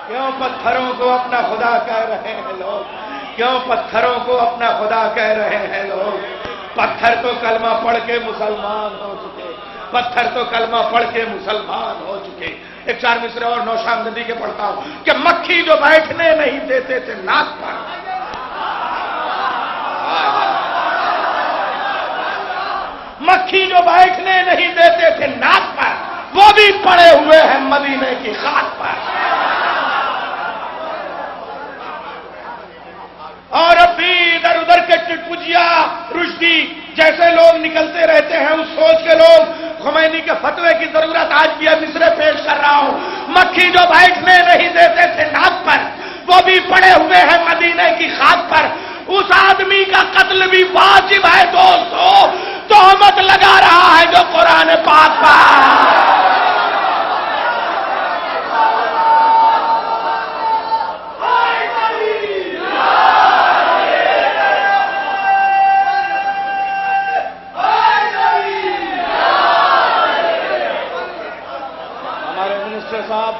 کیوں پتھروں کو اپنا خدا کہہ رہے ہیں لوگ؟ کیوں پتھروں کو اپنا خدا کہہ رہے ہیں لوگ؟ پتھر تو کلمہ پڑھ کے مسلمان ہو چکے، پتھر تو کلمہ پڑھ کے مسلمان ہو چکے۔ ایک چار مصرے اور نوشام ندی کے پڑھتا ہوں کہ مکھی جو بیٹھنے نہیں دیتے تھے ناک پر، مکھی جو بیٹھنے نہیں دیتے تھے ناک پر، وہ بھی پڑے ہوئے ہیں مدینے کی خاک پر۔ اور اب بھی ادھر ادھر کے چٹپجیا رشدی جیسے لوگ نکلتے رہتے ہیں، اس سوچ کے لوگ خمینی کے فتوے کی ضرورت آج بھی مصرے پیش کر رہا ہوں۔ مکھی جو بیٹھنے نہیں دیتے تھے ناک پر، وہ بھی پڑے ہوئے ہیں مدینے کی خاک پر۔ اس آدمی کا قتل بھی واجب ہے دوستو، تہمت لگا رہا ہے جو قرآن پاک پر۔ صاحب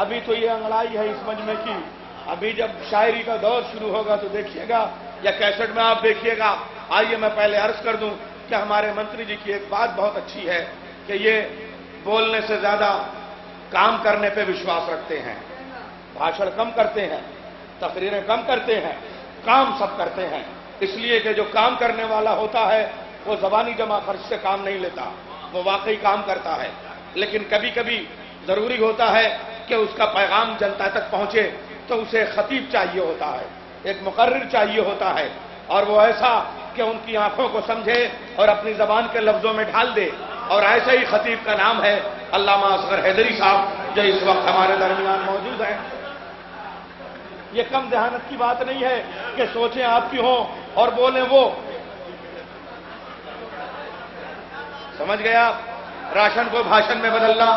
ابھی تو یہ انگڑائی ہے اس مجمع کی، ابھی جب شاعری کا دور شروع ہوگا تو دیکھیے گا، یا کیسٹ میں آپ دیکھیے گا۔ آئیے میں پہلے عرض کر دوں کہ ہمارے منتری جی کی ایک بات بہت اچھی ہے کہ یہ بولنے سے زیادہ کام کرنے پہ وشواس رکھتے ہیں، بھاشن کم کرتے ہیں، تقریریں کم کرتے ہیں، کام سب کرتے ہیں، اس لیے کہ جو کام کرنے والا ہوتا ہے وہ زبانی جمع خرچ سے کام نہیں لیتا، وہ واقعی کام کرتا ہے۔ لیکن کبھی کبھی ضروری ہوتا ہے کہ اس کا پیغام جنتا تک پہنچے تو اسے خطیب چاہیے ہوتا ہے، ایک مقرر چاہیے ہوتا ہے، اور وہ ایسا کہ ان کی آنکھوں کو سمجھے اور اپنی زبان کے لفظوں میں ڈھال دے۔ اور ایسے ہی خطیب کا نام ہے علامہ اصغر حیدری صاحب جو اس وقت ہمارے درمیان موجود ہیں۔ یہ کم ذہانت کی بات نہیں ہے کہ سوچیں آپ کی ہوں اور بولیں وہ۔ سمجھ گیا؟ راشن کو بھاشن میں بدلنا،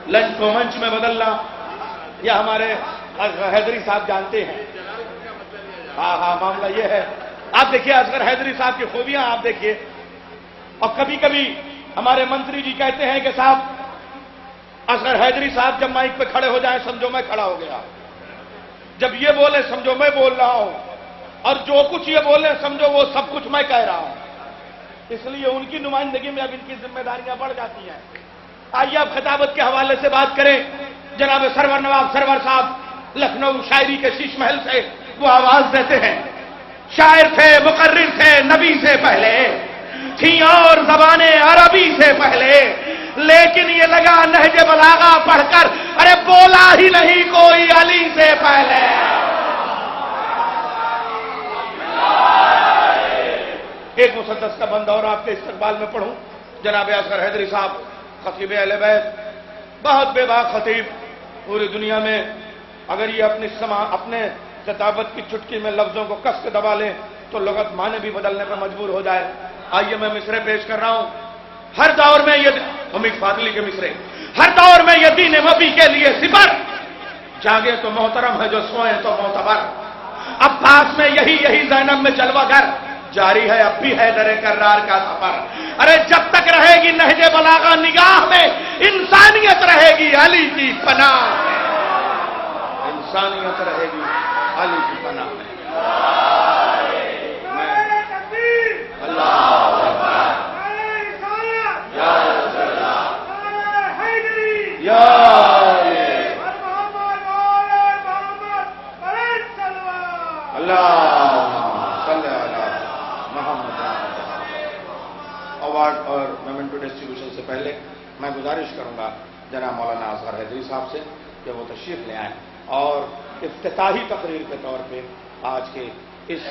لنچ کو منچ میں بدلنا، یہ ہمارے حیدری صاحب جانتے ہیں۔ ہاں معاملہ یہ ہے۔ آپ دیکھیے اصغر حیدری صاحب کی خوبیاں آپ دیکھیے۔ اور کبھی کبھی ہمارے منتری جی کہتے ہیں کہ صاحب اصغر حیدری صاحب جب مائک پہ کھڑے ہو جائیں سمجھو میں کھڑا ہو گیا، جب یہ بولے سمجھو میں بول رہا ہوں، اور جو کچھ یہ بولے سمجھو وہ سب کچھ میں کہہ رہا ہوں۔ اس لیے ان کی نمائندگی میں اب ان کی ذمہ داریاں بڑھ جاتی ہیں۔ آئیے آپ خطابت کے حوالے سے بات کریں۔ جناب سرور نواب سرور صاحب لکھنؤ شاعری کے شیش محل سے وہ آواز دیتے ہیں، شاعر تھے، مقرر تھے نبی سے پہلے، تھیں اور زبانیں عربی سے پہلے، لیکن یہ لگا نہج بلاغہ پڑھ کر ارے بولا ہی نہیں کوئی علی سے پہلے۔ ایک مسدس کا بند اور آپ کے استقبال میں پڑھوں۔ جناب اصغر حیدری صاحب خطیب اہل بیت، بہت بے باک خطیب، پوری دنیا میں اگر یہ اپنے خطابت کی چٹکی میں لفظوں کو کس کے دبا لیں تو لغت معنی بھی بدلنے پر مجبور ہو جائے۔ آئیے میں مصرے پیش کر رہا ہوں۔ ہر دور میں یہ امید فاضلی کے مصرے، ہر دور میں یہ دین مبی کے لیے سپر، جاگے تو محترم ہے جو سوئے تو معتبر، عباس میں یہی زینب میں جلوہ گر، جاری ہے اب بھی حیدر کرار کا سفر۔ ارے جب تک رہے گی نہج بلاغہ نگاہ میں، انسانیت رہے گی علی کی پناہ میں، انسانیت رہے گی علی کی پناہ میں۔ اوارڈ اور میمنٹو ڈسٹریبیوشن سے پہلے میں گزارش کروں گا جناب مولانا اصغر حیدری صاحب سے کہ وہ تشریف لے آئیں اور افتتاحی تقریر کے طور پہ آج کے اس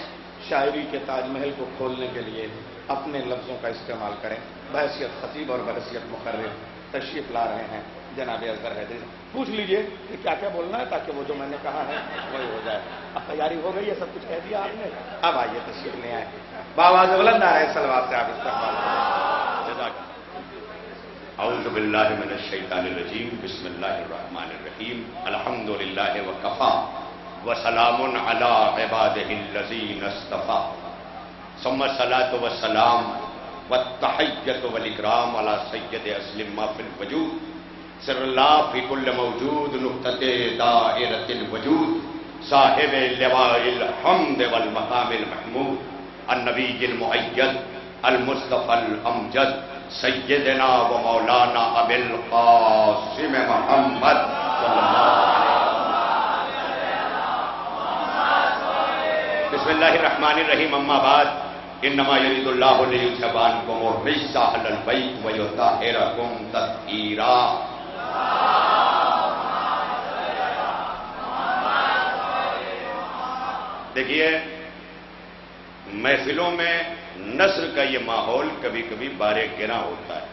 شاعری کے تاج محل کو کھولنے کے لیے اپنے لفظوں کا استعمال کریں۔ بحیثیت خطیب اور بحیثیت مقرر تشریف لا رہے ہیں جناب اصغر حیدری۔ پوچھ لیجئے کہ کیا کیا بولنا ہے تاکہ وہ جو میں نے کہا ہے وہی ہو جائے۔ اب تیاری ہو گئی ہے، سب کچھ کہہ دیا آپ نے، اب آئیے تشریف لے آئیں۔ بآواز بلند آئے صلوات سے آپ استقبال جزاک۔ اعوذ باللہ من الشیطان الرجیم، بسم اللہ الرحمن الرحیم، الحمد للہ وکفی وسلام علی عبادہ الذین اصطفی، ثم الصلاۃ والسلام والتحیۃ والاکرام علی سید اسلم ما فی الوجود سر اللہ فی کل موجود نقطۃ دائرۃ الوجود صاحب لواء الحمد والمقام المحمود النبی المؤید المصطفى الامجد سیدنا و مولانا ابی القاسم محمد صلی اللہ علیہ وسلم۔ بسم اللہ الرحمن الرحیم، اما بعد، انما یرید اللہ لیذھب عنکم الرجس اہل البیت ویطہرکم تطہیرا۔ دیکھیے، محفلوں میں نثر کا یہ ماحول کبھی کبھی بارے گراں ہوتا ہے،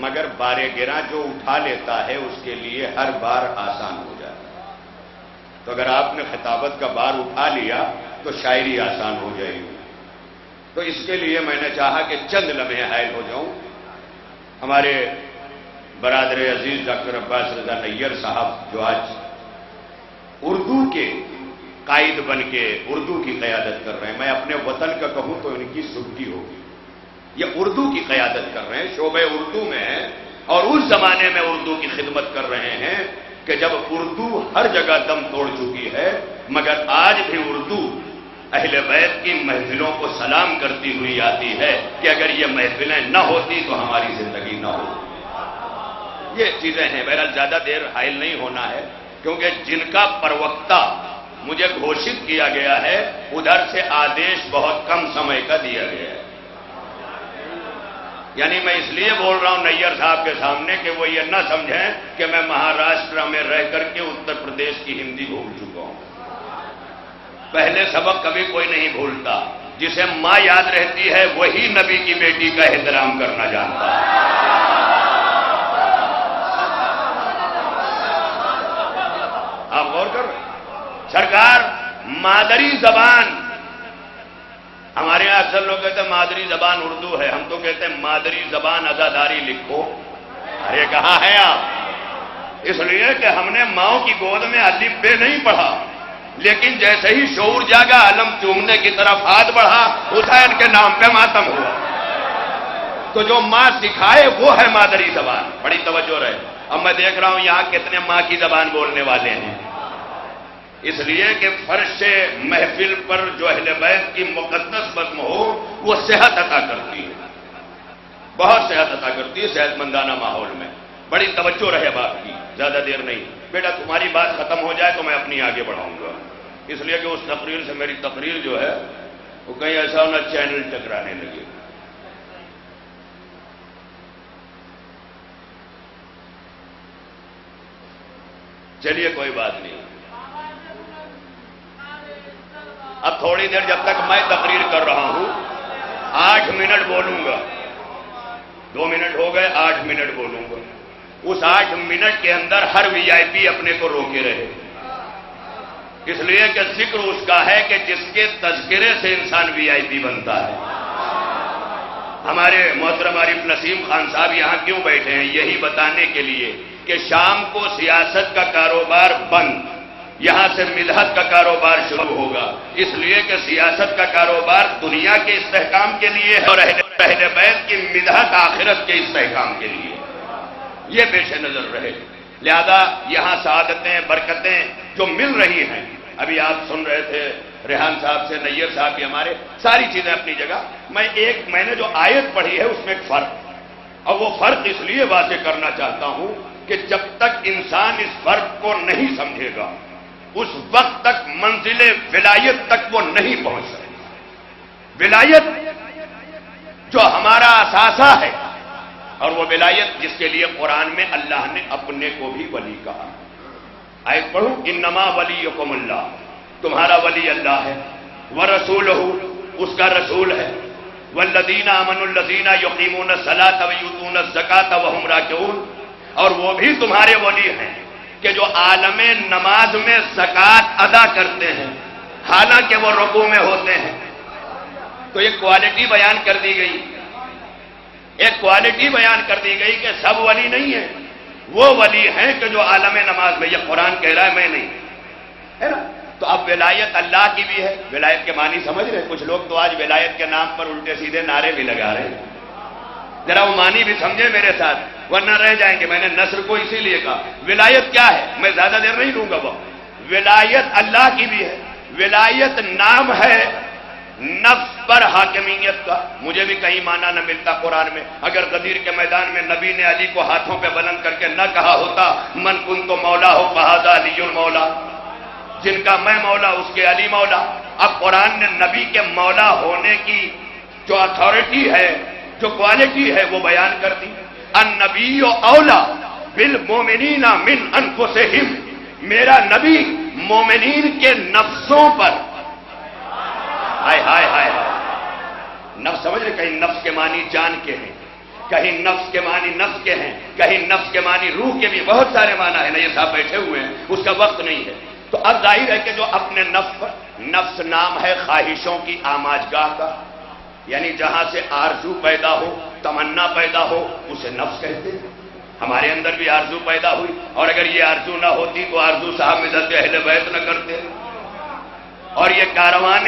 مگر بارے گراں جو اٹھا لیتا ہے اس کے لیے ہر بار آسان ہو جاتا ہے۔ تو اگر آپ نے خطابت کا بار اٹھا لیا تو شاعری آسان ہو جائے گی۔ تو اس کے لیے میں نے چاہا کہ چند لمحے حائل ہو جاؤں۔ ہمارے برادر عزیز ڈاکٹر عباس رضا نیر صاحب جو آج اردو کے قائد بن کے اردو کی قیادت کر رہے ہیں، میں اپنے وطن کا کہوں تو ان کی سبکی ہوگی۔ یہ اردو کی قیادت کر رہے ہیں، شعبہ اردو میں ہیں، اور اس زمانے میں اردو کی خدمت کر رہے ہیں کہ جب اردو ہر جگہ دم توڑ چکی ہے، مگر آج بھی اردو اہل بیت کی محفلوں کو سلام کرتی ہوئی آتی ہے کہ اگر یہ محفلیں نہ ہوتی تو ہماری زندگی نہ ہوتی۔ یہ چیزیں ہیں، بہرحال زیادہ دیر حائل نہیں ہونا ہے، کیونکہ جن کا پروقتہ مجھے گھوشت کیا گیا ہے ادھر سے آدیش بہت کم سمے کا دیا گیا ہے۔ یعنی میں اس لیے بول رہا ہوں نیر صاحب کے سامنے کہ وہ یہ نہ سمجھیں کہ میں مہاراشٹر میں رہ کر کے اتر پردیش کی ہندی بھول چکا ہوں۔ پہلے سبق کبھی کوئی نہیں بھولتا، جسے ماں یاد رہتی ہے وہی نبی کی بیٹی کا احترام کرنا جانتا ہے۔ آپ غور کر رہے ہیں؟ سرکار مادری زبان، ہمارے یہاں اکثر لوگ کہتے ہیں مادری زبان اردو ہے، ہم تو کہتے ہیں مادری زبان ازاداری لکھو۔ ارے کہاں ہے آپ؟ اس لیے کہ ہم نے ماؤں کی گود میں الف بے نہیں پڑھا، لیکن جیسے ہی شعور جاگا علم چومنے کی طرف ہاتھ بڑھا، حسین کے نام پہ ماتم ہوا۔ تو جو ماں سکھائے وہ ہے مادری زبان۔ بڑی توجہ رہے۔ اب میں دیکھ رہا ہوں یہاں کتنے ماں کی زبان بولنے والے ہیں، اس لیے کہ فرش محفل پر جو اہل بیت کی مقدس بزم ہو وہ صحت عطا کرتی ہے، بہت صحت عطا کرتی ہے صحت مندانہ ماحول میں۔ بڑی توجہ رہے باپ کی، زیادہ دیر نہیں۔ بیٹا تمہاری بات ختم ہو جائے تو میں اپنی آگے بڑھاؤں گا، اس لیے کہ اس تقریر سے میری تقریر جو ہے وہ کہیں ایسا ہونا چینل ٹکرانے لگے۔ چلیے کوئی بات نہیں، اب تھوڑی دیر جب تک میں تقریر کر رہا ہوں 8 منٹ بولوں گا، 2 منٹ ہو گئے، 8 منٹ بولوں گا۔ اس 8 منٹ کے اندر ہر وی آئی پی اپنے کو روکے رہے، اس لیے کہ ذکر اس کا ہے کہ جس کے تذکرے سے انسان وی آئی پی بنتا ہے۔ ہمارے محترم عارف نسیم خان صاحب یہاں کیوں بیٹھے ہیں؟ یہی بتانے کے لیے کہ شام کو سیاست کا کاروبار بند، یہاں سے مدحت کا کاروبار شروع ہوگا، اس لیے کہ سیاست کا کاروبار دنیا کے استحکام کے لیے ہے اور اہل بیت کی مدحت آخرت کے استحکام کے لیے، یہ پیش نظر رہے۔ لہذا یہاں سعادتیں برکتیں جو مل رہی ہیں، ابھی آپ سن رہے تھے ریحان صاحب سے، نیر صاحب بھی، ہمارے ساری چیزیں اپنی جگہ۔ میں نے جو آیت پڑھی ہے اس میں ایک فرق، اور وہ فرق اس لیے واضح کرنا چاہتا ہوں کہ جب تک انسان اس فرق کو نہیں سمجھے گا اس وقت تک منزل ولایت تک وہ نہیں پہنچ سکے۔ ولایت جو ہمارا اثاثہ ہے، اور وہ ولایت جس کے لیے قرآن میں اللہ نے اپنے کو بھی ولی کہا۔ آیت پڑھو، انما ولیکم اللہ، تمہارا ولی اللہ ہے، ورسولہ، اس کا رسول ہے، والذین آمنوا الذین یقیمون الصلاۃ ویؤتون الزکاۃ وہم راکعون، اور وہ بھی تمہارے ولی ہیں کہ جو عالم نماز میں زکوٰۃ ادا کرتے ہیں حالانکہ وہ رکوع میں ہوتے ہیں۔ تو ایک کوالٹی بیان کر دی گئی، ایک کوالٹی بیان کر دی گئی کہ سب ولی نہیں ہیں، وہ ولی ہیں کہ جو عالم نماز میں، یہ قرآن کہہ رہا ہے، میں نہیں، ہے نا؟ تو اب ولایت اللہ کی بھی ہے۔ ولایت کے معنی سمجھ رہے؟ کچھ لوگ تو آج ولایت کے نام پر الٹے سیدھے نعرے بھی لگا رہے ہیں، ذرا وہ معنی بھی سمجھے میرے ساتھ۔ ورنہ رہ جائیں گے. میں نے نصر کو اسی لیے کہا. ولایت کیا ہے؟ میں زیادہ دیر نہیں لوں گا. وہ ولایت اللہ کی بھی ہے. ولایت نام ہے نفس پر حاکمیت کا. مجھے بھی کہیں معنی نہ ملتا قرآن میں. اگر غدیر کے میدان میں نبی نے علی کو ہاتھوں پہ بلند کر کے نہ کہا ہوتا من کنت مولا ہو فہذا علی مولا، جن کا میں مولا اس کے علی مولا. اب قرآن نے نبی کے مولا ہونے کی جو اتھارٹی ہے، جو کوالٹی ہے، وہ بیان کر دی. النبی اولا بالمومنین من انفسہم، میرا نبی مومنین کے نفسوں پر. ہائے ہائے ہائے ہائے. نفس سمجھ رہے؟ کہیں نفس کے معنی جان کے ہیں، کہیں نفس کے معنی نفس کے ہیں، کہیں نفس کے معنی روح کے بھی. بہت سارے معنی ہیں نا. یہ صاحب بیٹھے ہوئے ہیں، اس کا وقت نہیں ہے. تو اب ظاہر ہے کہ جو اپنے نفس پر، نفس نام ہے خواہشوں کی آماجگاہ کا، یعنی جہاں سے آرزو پیدا ہو، تمنا پیدا ہو، اسے نفس کہتے ہیں. ہمارے اندر بھی آرزو پیدا ہوئی، اور اگر یہ آرزو نہ ہوتی تو آرزو صاحب ملت اہل بیت نہ کرتے. اور یہ کاروان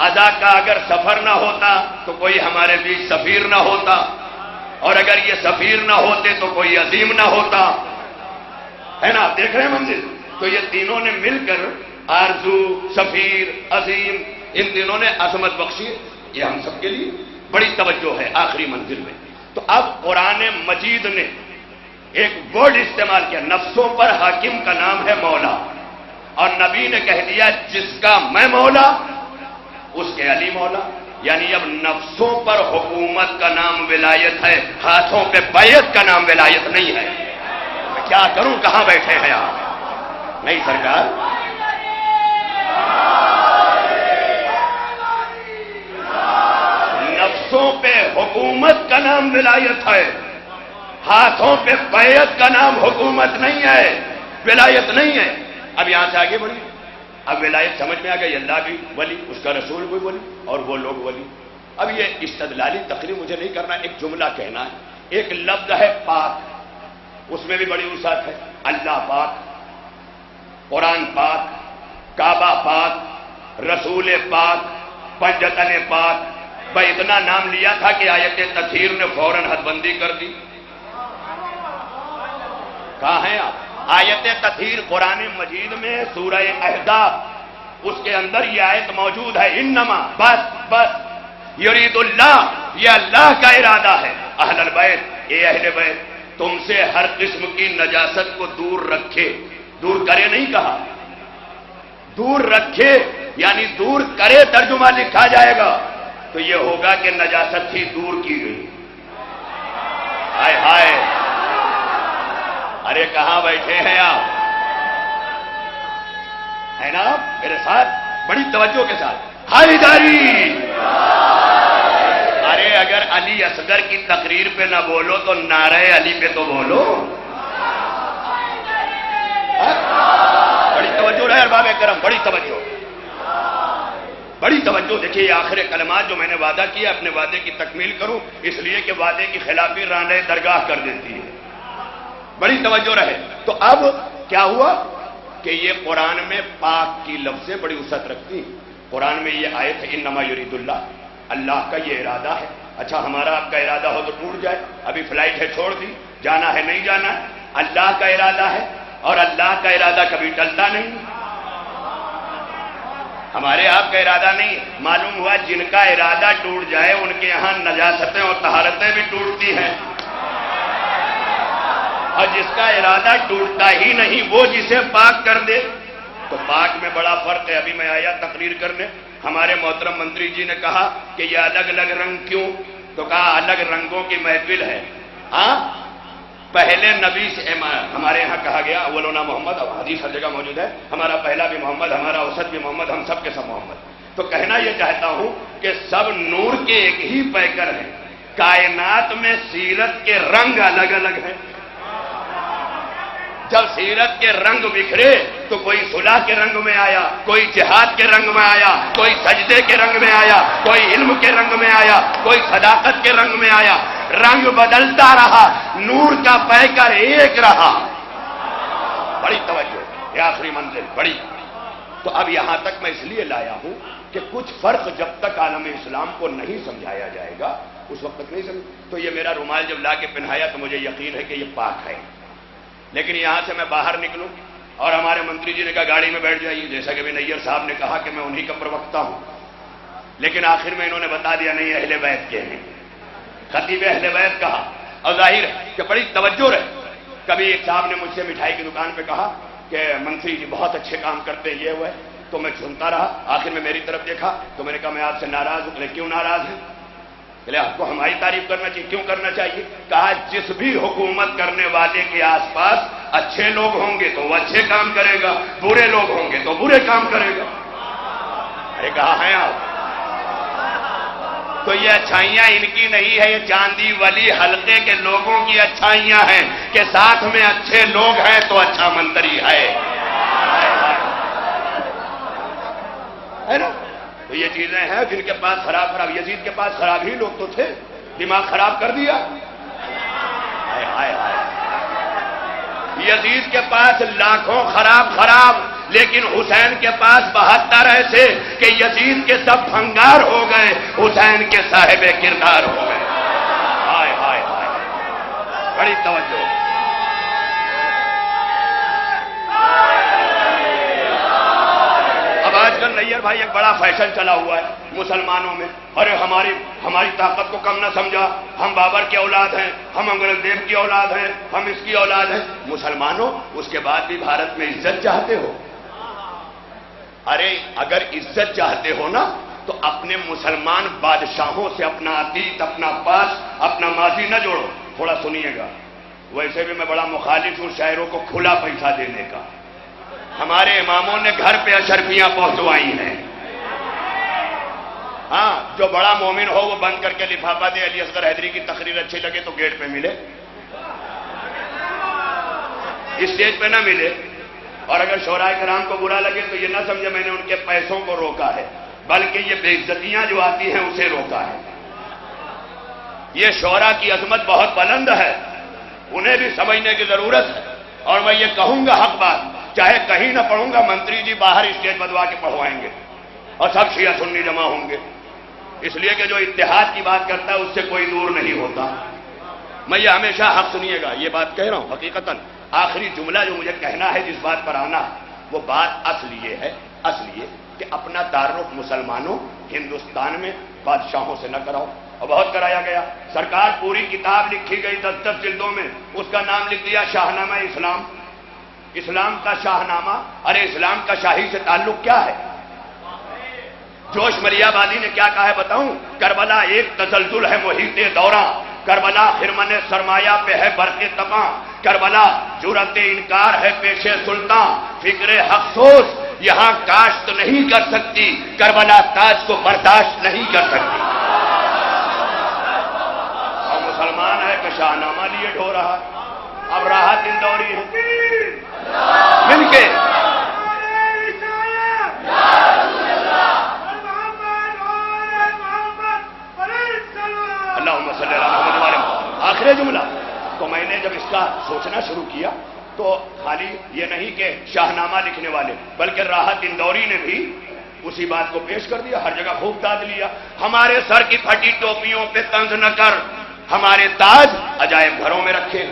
ادا کا اگر سفر نہ ہوتا تو کوئی ہمارے بیچ سفیر نہ ہوتا، اور اگر یہ سفیر نہ ہوتے تو کوئی عظیم نہ ہوتا. ہے نا؟ آپ دیکھ رہے ہیں منزل. تو یہ تینوں نے مل کر آرزو، سفیر، عظیم، ان تینوں نے عظمت بخشی. یہ ہم سب کے لیے بڑی توجہ ہے آخری منزل میں. تو اب قرآن مجید نے ایک ورڈ استعمال کیا، نفسوں پر حاکم کا نام ہے مولا. اور نبی نے کہہ دیا جس کا میں مولا اس کے علی مولا. یعنی اب نفسوں پر حکومت کا نام ولایت ہے، ہاتھوں پہ بیعت کا نام ولایت نہیں ہے. میں کیا کروں؟ کہاں بیٹھے ہیں آپ؟ نہیں سرکار. نفسوں پہ حکومت کا نام ولایت ہے، ہاتھوں پہ بیعت کا نام حکومت نہیں ہے، ولایت نہیں ہے. اب یہاں سے آگے بڑھی. اب ولایت سمجھ میں آ گئی، اللہ بھی ولی، اس کا رسول بھی ولی، اور وہ لوگ ولی. اب یہ استدلالی تقریر مجھے نہیں کرنا، ایک جملہ کہنا ہے. ایک لفظ ہے پاک، اس میں بھی بڑی وسعت ہے. اللہ پاک، قرآن پاک، کعبہ پاک، رسول پاک، پنجتن پاک. بھائی اتنا نام لیا تھا کہ آیت تطہیر نے فوراً حد بندی کر دی. کہاں ہیں آپ؟ آیت تطہیر قرآن مجید میں سورہ احزاب، اس کے اندر یہ آیت موجود ہے. انما، بس بس، یرید اللہ، یہ اللہ کا ارادہ ہے. اہل البیت، اے اہل بیت، تم سے ہر قسم کی نجاست کو دور رکھے. دور کرے نہیں کہا، دور رکھے یعنی دور کرے ترجمہ لکھا جائے گا تو یہ ہوگا کہ نجاست ہی دور کی گئی. ہائے ہائے. ارے کہاں بیٹھے ہیں آپ؟ ہے نا آپ میرے ساتھ؟ بڑی توجہ کے ساتھ. حیدری. ارے اگر علی اصغر کی تقریر پہ نہ بولو تو نعرہ علی پہ تو بولو. بڑی توجہ رہے ارباب کرم، بڑی توجہ، بڑی توجہ. دیکھیے یہ آخر کلمات جو میں نے وعدہ کیا، اپنے وعدے کی تکمیل کروں، اس لیے کہ وعدے کی خلافی رانے درگاہ کر دیتی ہے. بڑی توجہ رہے. تو اب کیا ہوا کہ یہ قرآن میں پاک کی لفظیں بڑی وسعت رکھتی ہیں. قرآن میں یہ آیت ہے انما یرید اللہ، اللہ کا یہ ارادہ ہے. اچھا ہمارا آپ کا ارادہ ہو تو ٹوٹ جائے. ابھی فلائٹ ہے، چھوڑ دی، جانا ہے نہیں جانا ہے. اللہ کا ارادہ ہے، اور اللہ کا ارادہ کبھی ٹلتا نہیں. ہمارے آپ کا ارادہ نہیں. معلوم ہوا جن کا ارادہ ٹوٹ جائے ان کے یہاں نجاستیں اور طہارتیں بھی ٹوٹتی ہیں، اور جس کا ارادہ ٹوٹتا ہی نہیں وہ جسے پاک کر دے. تو پاک میں بڑا فرق ہے. ابھی میں آیا تقریر کرنے، ہمارے محترم منتری جی نے کہا کہ یہ الگ الگ رنگ کیوں؟ تو کہا الگ رنگوں کی محفل ہے. ہاں پہلے نبی سے ہمارے یہاں کہا گیا اولنا محمد، اب حدیث ہر جگہ موجود ہے، ہمارا پہلا بھی محمد، ہمارا اوسط بھی محمد، ہم سب کے سب محمد. تو کہنا یہ چاہتا ہوں کہ سب نور کے ایک ہی پیکر ہیں. کائنات میں سیرت کے رنگ الگ الگ ہیں. جب سیرت کے رنگ بکھرے تو کوئی صلح کے رنگ میں آیا، کوئی جہاد کے رنگ میں آیا، کوئی سجدے کے رنگ میں آیا، کوئی علم کے رنگ میں آیا، کوئی صداقت کے رنگ میں آیا. رنگ بدلتا رہا، نور کا پیکر ایک رہا. بڑی توجہ، یہ آخری منزل بڑی. تو اب یہاں تک میں اس لیے لایا ہوں کہ کچھ فرق جب تک عالم اسلام کو نہیں سمجھایا جائے گا اس وقت تک نہیں سمجھ. تو یہ میرا رومال جب لا کے پہنایا تو مجھے یقین ہے کہ یہ پاک ہے. لیکن یہاں سے میں باہر نکلوں اور ہمارے منتری جی نے کہا گاڑی میں بیٹھ جائیے، جیسا کہ نیر صاحب نے کہا کہ میں انہی کا پروکتا ہوں، لیکن آخر میں انہوں نے بتا دیا نہیں اہل بیت کے ہیں، خطیب اہل بیت کہا. اور ظاہر ہے کہ بڑی توجہ رہے. کبھی ایک صاحب نے مجھ سے مٹھائی کی دکان پہ کہا کہ منتری جی بہت اچھے کام کرتے ہیں، یہ ہوئے. تو میں سنتا رہا. آخر میں میری طرف دیکھا تو میں نے کہا میں آپ سے ناراض ہوں. کہ کیوں ناراض ہیں؟ کہ آپ کو ہماری تعریف کرنا چاہیے. کیوں کرنا چاہیے؟ کہا جس بھی حکومت کرنے والے کے آس پاس اچھے لوگ ہوں گے تو وہ اچھے کام کرے گا، برے لوگ ہوں گے تو برے کام کرے گا. ارے کہا ہیں آپ؟ تو یہ اچھائیاں ان کی نہیں ہے، یہ چاندی ولی حلقے کے لوگوں کی اچھائیاں ہیں کہ ساتھ میں اچھے لوگ ہیں تو اچھا منتری ہے نا. تو یہ چیزیں ہیں جن کے پاس خراب یزید کے پاس خراب ہی لوگ تو تھے، دماغ خراب کر دیا. یزید کے پاس لاکھوں خراب، لیکن حسین کے پاس 72 ایسے کہ یزید کے سب بھنگار ہو گئے، حسین کے صاحب کردار ہو گئے. ہائے ہائے ہائے، بڑی توجہ. اب آج کل نیر بھائی ایک بڑا فیشن چلا ہوا ہے مسلمانوں میں. ارے ہماری طاقت کو کم نہ سمجھا، ہم بابر کی اولاد ہیں، ہم انگریز کی اولاد ہیں، ہم اس کی اولاد ہیں. مسلمانوں اس کے بعد بھی بھارت میں عزت چاہتے ہو؟ ارے اگر عزت چاہتے ہو نا تو اپنے مسلمان بادشاہوں سے اپنا عتیق، اپنا پاس، اپنا ماضی نہ جوڑو. تھوڑا سنیے گا. ویسے بھی میں بڑا مخالف ہوں شاعروں کو کھلا پیسہ دینے کا. ہمارے اماموں نے گھر پہ اشرفیاں پہنچوائی ہیں. ہاں جو بڑا مومن ہو وہ بند کر کے لفافہ دے. علی اصغر حیدری کی تقریر اچھی لگے تو گیٹ پہ ملے، اسٹیج پہ نہ ملے. اور اگر شورائے کرام کو برا لگے تو یہ نہ سمجھے میں نے ان کے پیسوں کو روکا ہے، بلکہ یہ بے عزتیاں جو آتی ہیں اسے روکا ہے. یہ شورا کی عظمت بہت بلند ہے، انہیں بھی سمجھنے کی ضرورت ہے. اور میں یہ کہوں گا حق بات، چاہے کہیں نہ پڑھوں گا، منتری جی باہر اسٹیج بدوا کے پڑھوائیں گے اور سب شیعہ سنی جمع ہوں گے. اس لیے کہ جو اتحاد کی بات کرتا ہے اس سے کوئی دور نہیں ہوتا. میں یہ ہمیشہ حق سنیے گا، یہ بات کہہ رہا ہوں حقیقتاً. آخری جملہ جو مجھے کہنا ہے، جس بات پر آنا وہ بات اصل یہ ہے کہ اپنا تعارف مسلمانوں ہندوستان میں بادشاہوں سے نہ کراؤ. اور بہت کرایا گیا. سرکار پوری کتاب لکھی گئی 10 جلدوں میں، اس کا نام لکھ دیا شاہنامہ اسلام. اسلام کا شاہنامہ. ارے اسلام کا شاہی سے تعلق کیا ہے؟ جوش ملیح آبادی نے کیا کہا ہے بتاؤں؟ کربلا ایک تزلزل ہے محیط دوراں، کربلا خرمن سرمایہ پہ ہے برق تپاں، کربلا جرأت انکار ہے پیش سلطان، فکر حق سوز یہاں کاشت نہیں کر سکتی، کربلا تاج کو برداشت نہیں کر سکتی. اور مسلمان ہے کہ شاہنامہ لیے ڈھو رہا. اب راحت اندوری ہے مل کے اللہم صلی اللہ علیہ وسلم. آخری جملہ. تو میں نے جب اس کا سوچنا شروع کیا تو خالی یہ نہیں کہ شاہنامہ لکھنے والے بلکہ راحت اندوری نے بھی اسی بات کو پیش کر دیا، ہر جگہ خوب داد لیا. ہمارے سر کی پھٹی ٹوپیوں پہ طنز نہ کر، ہمارے تاج عجائب گھروں میں رکھے.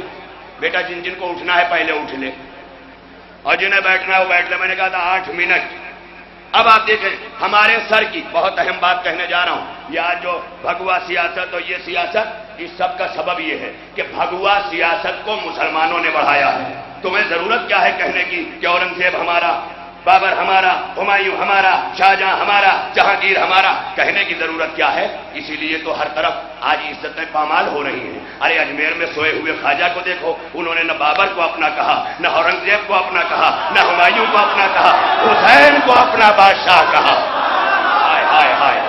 بیٹا جن کو اٹھنا ہے پہلے اٹھ لے اور جنہیں بیٹھنا ہے وہ بیٹھ لے. میں نے کہا تھا 8 منٹ. اب آپ دیکھیں ہمارے سر کی بہت اہم بات کہنے جا رہا ہوں. یہ جو بھگوا سیاست اور یہ سیاست، اس سب کا سبب یہ ہے کہ بھگوا سیاست کو مسلمانوں نے بڑھایا ہے. تمہیں ضرورت کیا ہے کہنے کی کہ اورنگزیب ہمارا، بابر ہمارا، ہمایوں ہمارا، شاہجہاں ہمارا، جہانگیر ہمارا؟ کہنے کی ضرورت کیا ہے؟ اسی لیے تو ہر طرف آج عزتیں پامال ہو رہی ہیں. ارے اجمیر میں سوئے ہوئے خواجہ کو دیکھو، انہوں نے نہ بابر کو اپنا کہا، نہ اورنگزیب کو اپنا کہا، نہ ہمایوں کو اپنا کہا، حسین کو اپنا بادشاہ کہا. ہائے ہائے ہائے.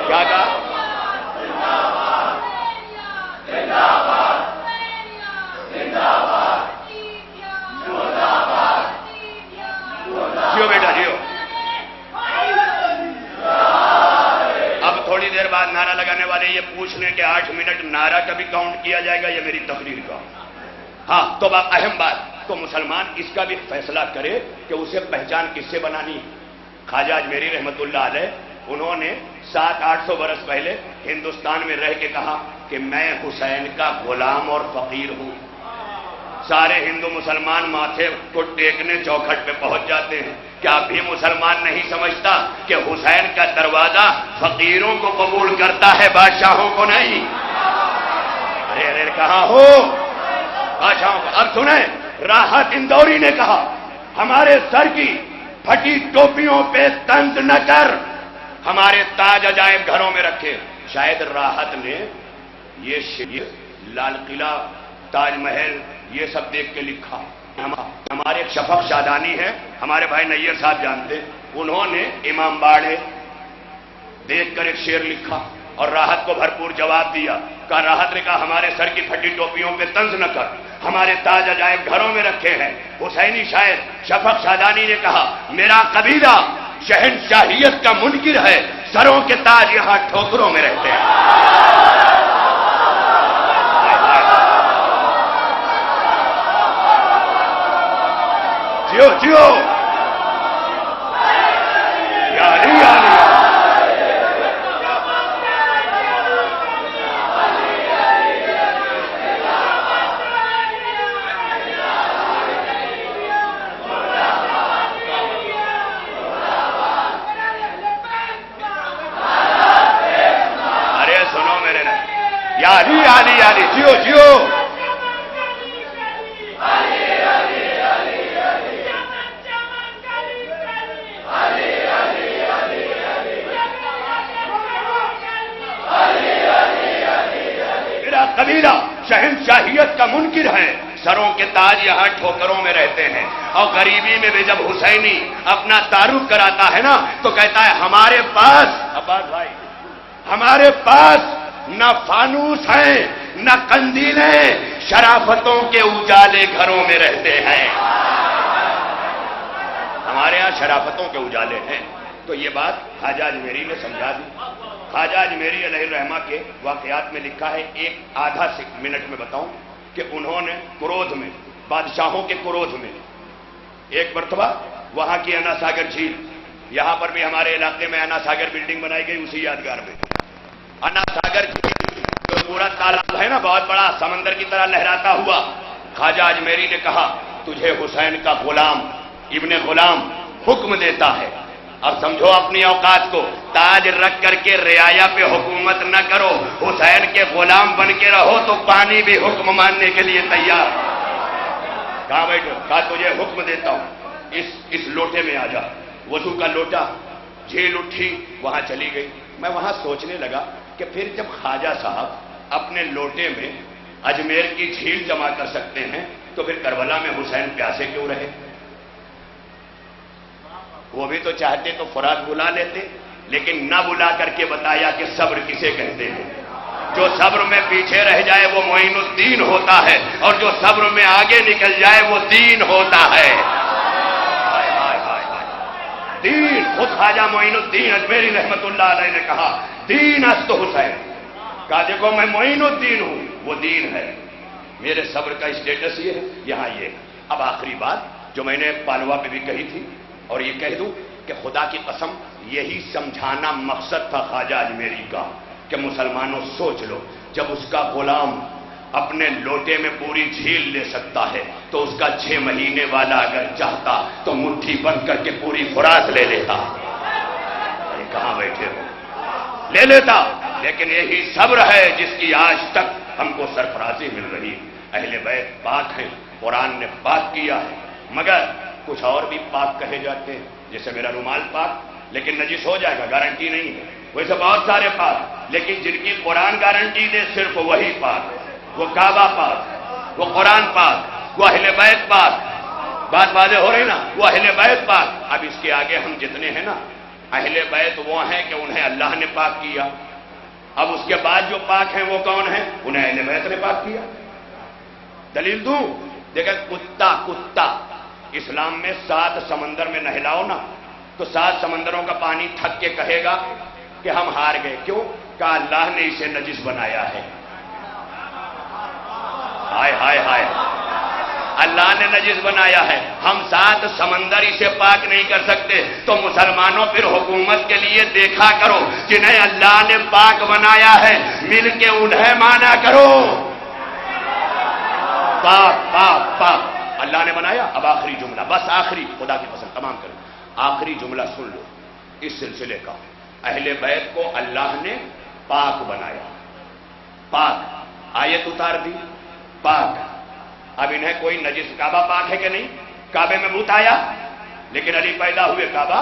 کیا کہا؟ جیو بیٹا جیو. اب تھوڑی دیر بعد نعرہ لگانے والے یہ پوچھنے کہ 8 منٹ نعرہ کا بھی کاؤنٹ کیا جائے گا یا میری تقریر کا؟ ہاں تو اہم بات تو مسلمان اس کا بھی فیصلہ کرے کہ اسے پہچان کس سے بنانی ہے۔ خواجہ اجمیری رحمت اللہ علیہ انہوں نے 700-800 برس پہلے ہندوستان میں رہ کے کہا کہ میں حسین کا غلام اور فقیر ہوں۔ سارے ہندو مسلمان ماتھے کو ٹیکنے چوکھٹ پہ پہنچ جاتے ہیں، کیا ابھی مسلمان نہیں سمجھتا کہ حسین کا دروازہ فقیروں کو قبول کرتا ہے، بادشاہوں کو نہیں؟ ارے کہاں ہو بادشاہوں کو؟ اب سنیں، راحت اندوری نے کہا ہمارے سر کی پھٹی ٹوپیوں پہ طنز نہ کر، ہمارے تاج عجائب گھروں میں رکھے۔ شاید راحت نے یہ شعر لال قلعہ، تاج محل یہ سب دیکھ کے لکھا۔ ہمارے ایک شفق شادانی ہے، ہمارے بھائی نیر صاحب جانتے، انہوں نے امام باڑے دیکھ کر ایک شعر لکھا اور راحت کو بھرپور جواب دیا۔ کہا راحت نے کہا ہمارے سر کی پھٹی ٹوپیوں پہ طنز نہ کر، ہمارے تاج عجائب گھروں میں رکھے ہیں۔ حسینی شاعر شفق شادانی نے کہا میرا قبیلہ شہنشاہیت کا منکر ہے، سروں کے تاج یہاں ٹھوکروں میں رہتے ہیں۔ جیو جیو یا علی یا علی۔ ارے سنو میرے نا، یا علی یا علی یا علی، جیو جیو۔ قبیلہ شہنشاہیت کا منکر ہے، سروں کے تاج یہاں ٹھوکروں میں رہتے ہیں۔ اور غریبی میں بھی جب حسینی اپنا تعارف کراتا ہے نا تو کہتا ہے ہمارے پاس عباس بھائی، ہمارے پاس نہ فانوس ہیں نہ قندیلیں، شرافتوں کے اجالے گھروں میں رہتے ہیں۔ ہمارے ہاں شرافتوں کے اجالے ہیں۔ تو یہ بات خواجہ اجمیری نے سمجھا دی۔ خواجہ اجمیری علیہ الرحمہ کے واقعات میں لکھا ہے، ایک آدھا منٹ میں بتاؤں کہ انہوں نے کرودھ میں، بادشاہوں کے کرودھ میں، ایک مرتبہ وہاں کی انا ساگر جھیل، یہاں پر بھی ہمارے علاقے میں انا ساگر بلڈنگ بنائی گئی اسی یادگار میں، انا ساگر جھیل جو پورا تالاب ہے نا بہت بڑا سمندر کی طرح لہراتا ہوا، خواجہ اجمیری نے کہا تجھے حسین کا غلام ابن غلام حکم دیتا ہے، اب سمجھو اپنی اوقات کو، تاج رکھ کر کے رعایا پہ حکومت نہ کرو، حسین کے غلام بن کے رہو تو پانی بھی حکم ماننے کے لیے تیار۔ کہاں بیٹھو؟ کہا تجھے حکم دیتا ہوں، اس لوٹے میں آ جا۔ وضو کا لوٹا، جھیل اٹھی، وہاں چلی گئی۔ میں وہاں سوچنے لگا کہ پھر جب خواجہ صاحب اپنے لوٹے میں اجمیر کی جھیل جمع کر سکتے ہیں تو پھر کربلا میں حسین پیاسے کیوں رہے؟ وہ بھی تو چاہتے تو فرات بلا لیتے، لیکن نہ بلا کر کے بتایا کہ صبر کسے کہتے ہیں۔ جو صبر میں پیچھے رہ جائے وہ معین الدین ہوتا ہے، اور جو صبر میں آگے نکل جائے وہ دین ہوتا ہے۔ دین، خود خواجہ معین الدین اجمیری رحمت اللہ علیہ نے کہا دین است حسین، کہا دیکھو میں معین الدین ہوں، وہ دین ہے، میرے صبر کا اسٹیٹس یہ ہے، یہاں یہ۔ اب آخری بات جو میں نے پالوا پہ بھی کہی تھی اور یہ کہہ دوں کہ خدا کی قسم یہی سمجھانا مقصد تھا خواجہ اجمیری کا کہ مسلمانوں سوچ لو، جب اس کا غلام اپنے لوٹے میں پوری جھیل لے سکتا ہے تو اس کا 6 مہینے والا اگر چاہتا تو مٹھی بند کر کے پوری فرات لے لیتا۔ ارے کہاں بیٹھے ہو؟ لے لیتا، لیکن یہی صبر ہے جس کی آج تک ہم کو سرفرازی مل رہی۔ اہل بیت پاک ہیں، قرآن نے پاک کیا ہے، مگر کچھ اور بھی پاک کہے جاتے ہیں، جیسے میرا رومال پاک لیکن نجس ہو جائے گا، گارنٹی نہیں ہے، ویسے بہت سارے پاک، لیکن جن کی قرآن گارنٹی دے صرف وہی پاک، وہ کعبہ پاک، وہ قرآن پاک، وہ اہل بیت پاک۔ بات واضح ہو رہی نا، وہ اہل بیت پاک۔ اب اس کے آگے ہم جتنے ہیں نا، اہل بیت وہ ہیں کہ انہیں اللہ نے پاک کیا، اب اس کے بعد جو پاک ہیں وہ کون ہیں؟ انہیں اہل بیت نے پاک کیا۔ دلیل دوں؟ دیکھیں کتا اسلام میں 7 سمندر میں نہلاؤ نا تو 7 سمندروں کا پانی تھک کے کہے گا کہ ہم ہار گئے، کیوں؟ کہا اللہ نے اسے نجس بنایا ہے۔ ہائے ہائے ہائے، اللہ نے نجس بنایا ہے، ہم 7 سمندر اسے پاک نہیں کر سکتے، تو مسلمانوں پھر حکومت کے لیے دیکھا کرو، جنہیں اللہ نے پاک بنایا ہے مل کے انہیں مانا کرو۔ پاک پاک پاک اللہ نے بنایا۔ اب آخری جملہ، بس آخری، خدا کی قسم تمام کریں، آخری جملہ سن لو اس سلسلے کا۔ اہل بیت کو اللہ نے پاک بنایا، پاک، آیت اتار دی، پاک۔ اب انہیں کوئی نجس، کعبہ پاک ہے کہ نہیں؟ کعبے میں بت آیا، لیکن علی پیدا ہوئے، کعبہ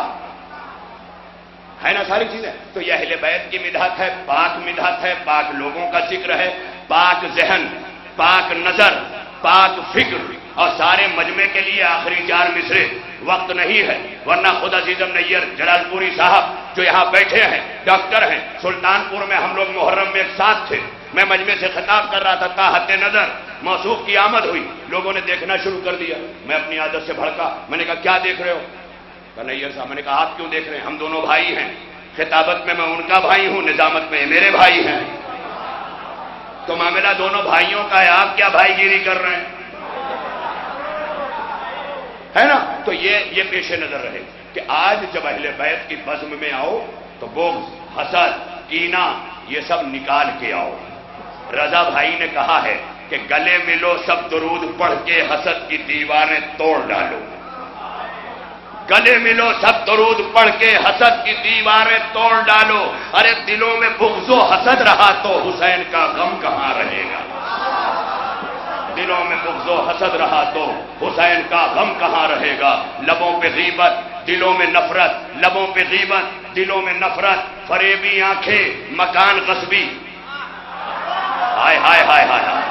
ہے نا، ساری چیزیں۔ تو یہ اہل بیت کی مدحت ہے، پاک مدحت ہے، پاک لوگوں کا ذکر ہے، پاک ذہن، پاک نظر، پاک فکر، اور سارے مجمع کے لیے آخری 4 مصرے۔ وقت نہیں ہے ورنہ خود عزیزم نیر جلال پوری صاحب جو یہاں بیٹھے ہیں، ڈاکٹر ہیں، سلطان پور میں ہم لوگ محرم میں ایک ساتھ تھے، میں مجمع سے خطاب کر رہا تھا، تاحت نظر موصوف کی آمد ہوئی، لوگوں نے دیکھنا شروع کر دیا، میں اپنی عادت سے بھڑکا، میں نے کہا کیا دیکھ رہے ہو؟ کہا نیر صاحب، میں نے کہا آپ کیوں دیکھ رہے ہیں؟ ہم دونوں بھائی ہیں، خطابت میں میں ان کا بھائی ہوں، نظامت میں میرے بھائی ہیں، تو معاملہ دونوں بھائیوں کا ہے، آپ کیا بھائی گیری کر رہے ہیں؟ ہے نا؟ تو یہ پیش نظر رہے کہ آج جب اہل بیت کی بزم میں آؤ تو بغض، حسد، کینہ، یہ سب نکال کے آؤ۔ رضا بھائی نے کہا ہے کہ گلے ملو سب درود پڑھ کے حسد کی دیواریں توڑ ڈالو، گلے ملو سب درود پڑھ کے حسد کی دیواریں توڑ ڈالو۔ ارے دلوں میں بغض و حسد رہا تو حسین کا غم کہاں رہے گا؟ دلوں میں بغض و حسد رہا تو حسین کا غم کہاں رہے گا؟ لبوں پہ غیبت، دلوں میں نفرت، لبوں پہ غیبت، دلوں میں نفرت، فریبی آنکھیں، مکان غصبی، ہائے ہائے ہائے ہائے،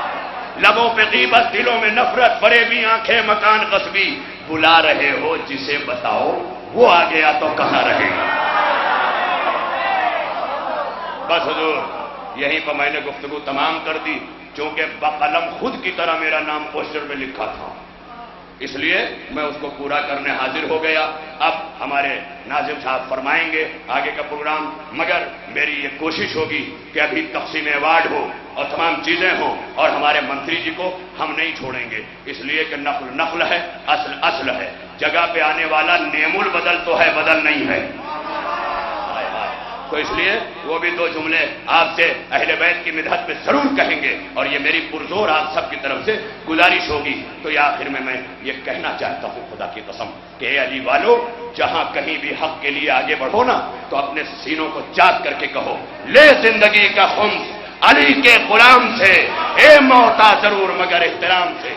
لبوں پہ غیبت، دلوں میں نفرت، فریبی آنکھیں، مکان غصبی۔ بلا رہے ہو جسے بتاؤ، وہ آ گیا تو کہاں رہے گا؟ بس حضور یہیں پر میں نے گفتگو تمام کر دی، چونکہ بقلم خود کی طرح میرا نام پوسٹر میں لکھا تھا، اس لیے میں اس کو پورا کرنے حاضر ہو گیا۔ اب ہمارے ناظم صاحب فرمائیں گے آگے کا پروگرام، مگر میری یہ کوشش ہوگی کہ ابھی تقسیم ایوارڈ ہو اور تمام چیزیں ہوں، اور ہمارے منتری جی کو ہم نہیں چھوڑیں گے، اس لیے کہ نقل نقل ہے، اصل اصل ہے، جگہ پہ آنے والا نعم البدل تو ہے، بدل نہیں ہے۔ تو اس لیے وہ بھی 2 جملے آپ سے اہل بیت کی مدحت پہ ضرور کہیں گے، اور یہ میری پرزور آپ سب کی طرف سے گزارش ہوگی۔ تو یہ آخر میں یہ کہنا چاہتا ہوں خدا کی قسم کہ اے علی والو، جہاں کہیں بھی حق کے لیے آگے بڑھو نا تو اپنے سینوں کو چاک کر کے کہو، لے زندگی کا خمس علی کے غلام سے، اے موتا ضرور مگر احترام سے۔